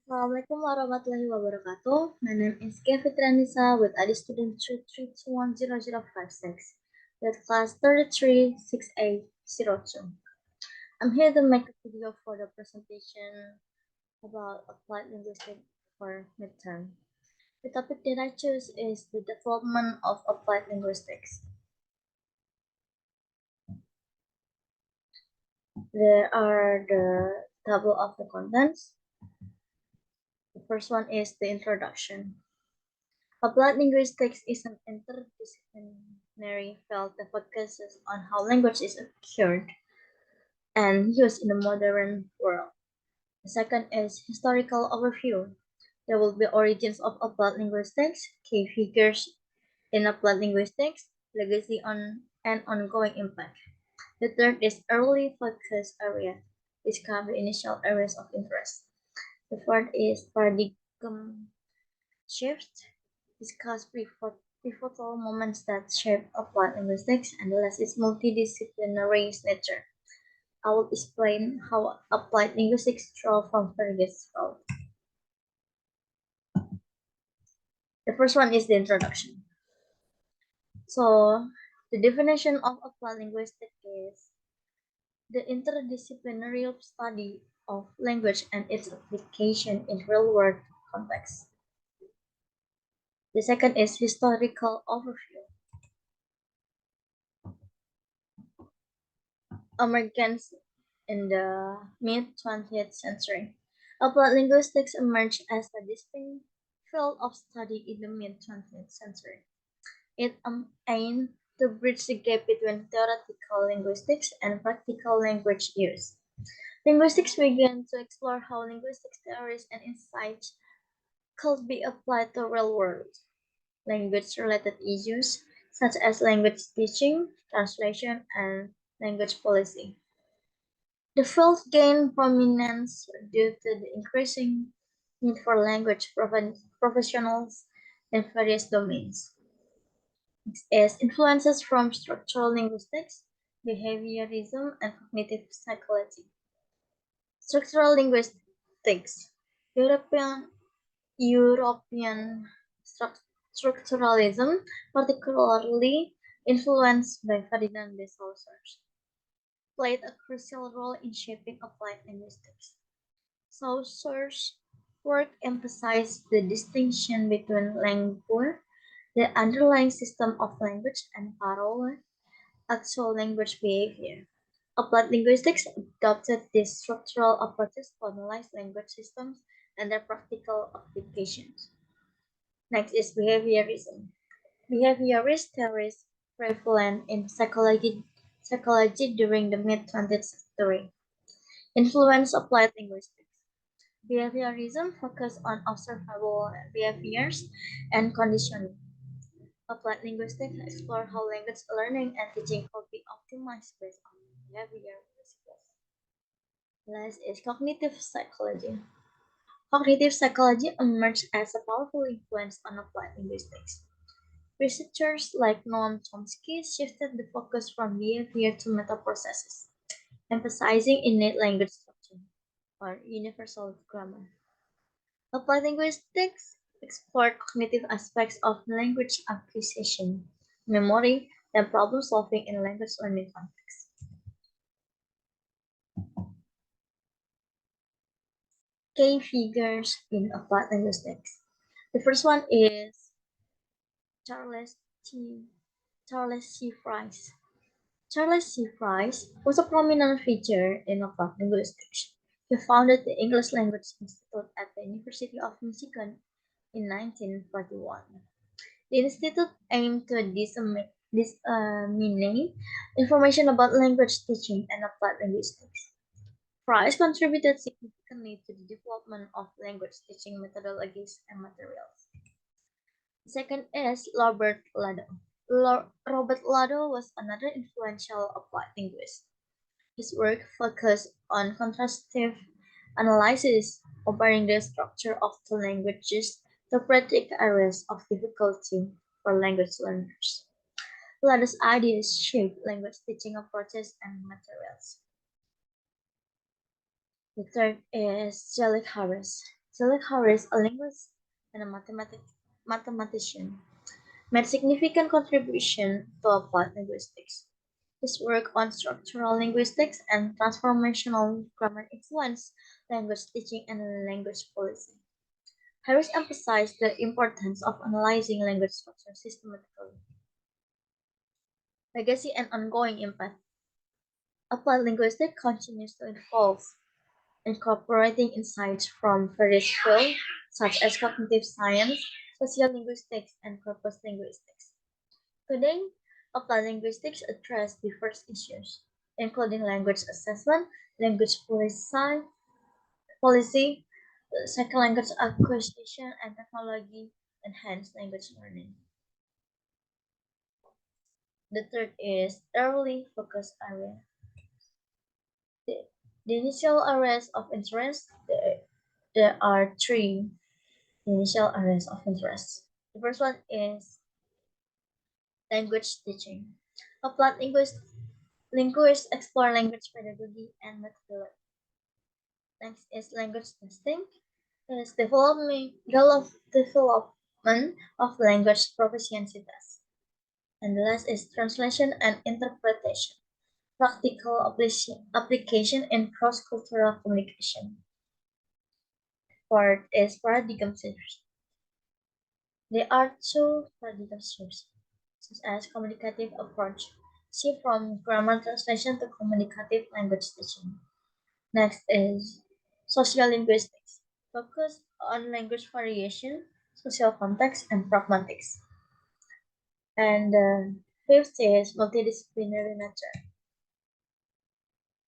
Assalamualaikum warahmatullahi wabarakatuh. My name is Kevitranisa with ID student 3310056 with class 336802. I'm here to make a video for the presentation about applied linguistics for midterm. The topic that I chose is the development of applied linguistics. There are the table of the contents. The first one is the introduction. Applied linguistics is an interdisciplinary field that focuses on how language is acquired and used in the modern world. The second is historical overview. There will be origins of applied linguistics, key figures in applied linguistics, legacy and ongoing impact. The third is early focus area. Discover initial areas of interest. The fourth is paradigm shift. Discuss pivotal moments that shape applied linguistics, and the last is multidisciplinary nature. I will explain how applied linguistics draw from various fields. The first one is the introduction. So, the definition of applied linguistics is the interdisciplinary study of language and its application in real-world context. The second is historical overview. Emergence in the mid-20th century. Applied linguistics emerged as a distinct field of study in the mid-20th century. It aimed to bridge the gap between theoretical linguistics and practical language use. Linguistics began to explore how linguistic theories and insights could be applied to real-world language-related issues, such as language teaching, translation, and language policy. The field gained prominence due to the increasing need for language professionals in various domains. Next is influences from structural linguistics, behaviorism, and cognitive psychology. Structural linguistics, European structuralism, particularly influenced by Ferdinand de Saussure, played a crucial role in shaping applied linguistics. Saussure's work emphasized the distinction between language, the underlying system of language, and parole, actual language behavior. Applied linguistics adopted these structural approaches to analyze language systems and their practical applications. Next is behaviorism. Behaviorist theories prevalent in psychology during the mid-20th century influenced applied linguistics. Behaviorism focuses on observable behaviors and conditioning. Applied linguistics explore how language learning and teaching could be optimized based on behavior principles. Last is cognitive psychology. Cognitive psychology emerged as a powerful influence on applied linguistics. Researchers like Noam Chomsky shifted the focus from behavior to metaprocesses, emphasizing innate language structure or universal grammar. Applied linguistics explored cognitive aspects of language acquisition, memory, and problem solving in language learning contexts. Key figures in applied linguistics. The first one is Charles T. Charles C. Fries. Charles C. Fries was a prominent figure in applied linguistics. He founded the English Language Institute at the University of Michigan in 1941. The institute aimed to disseminate information about language teaching and applied linguistics. Fries contributed significantly to the development of language teaching methodologies and materials. Second is Robert Lado. Robert Lado was another influential applied linguist. His work focused on contrastive analysis, comparing the structure of the languages to predict areas of difficulty for language learners. Lado's ideas shaped language teaching approaches and materials. The third is Jellic Harris. Celia Harris, a linguist and a mathematician, made significant contribution to applied linguistics. His work on structural linguistics and transformational grammar influenced language teaching and language policy. Harris emphasized the importance of analyzing language structure systematically. Legacy and ongoing impact. Applied linguistics continues to evolve, incorporating insights from various fields such as cognitive science, social linguistics, and corpus linguistics. Today, applied linguistics address diverse issues, including language assessment, language policy, second language acquisition, and technology enhanced language learning. The third is early focus area. The, the initial areas of interest, there are three initial areas of interest. The first one is language teaching. Applied linguists explore language pedagogy and methodology. Next is language testing. It is development of language proficiency tests. And the last is translation and interpretation. Practical application in cross-cultural communication. Fourth is paradigm shifts. There are two paradigm shifts, such as communicative approach, shift from grammar translation to communicative language teaching. Next is social linguistics, focus on language variation, social context, and pragmatics. And fifth is multidisciplinary nature.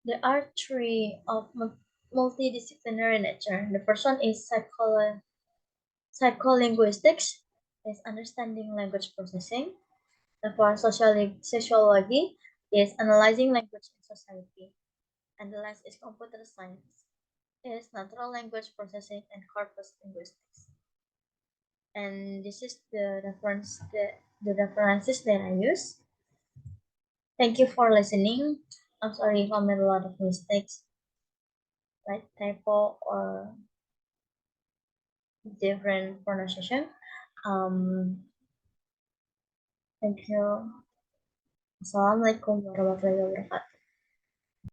There are three of multidisciplinary nature. The first one is psycholinguistics, is understanding language processing. And for sociology is analyzing language in society. And the last is computer science, is natural language processing and corpus linguistics. And this is the references that I use. Thank you for listening. I'm sorry if I made a lot of mistakes, like typo or different pronunciation. Thank you. Assalamualaikum warahmatullahi wabarakatuh.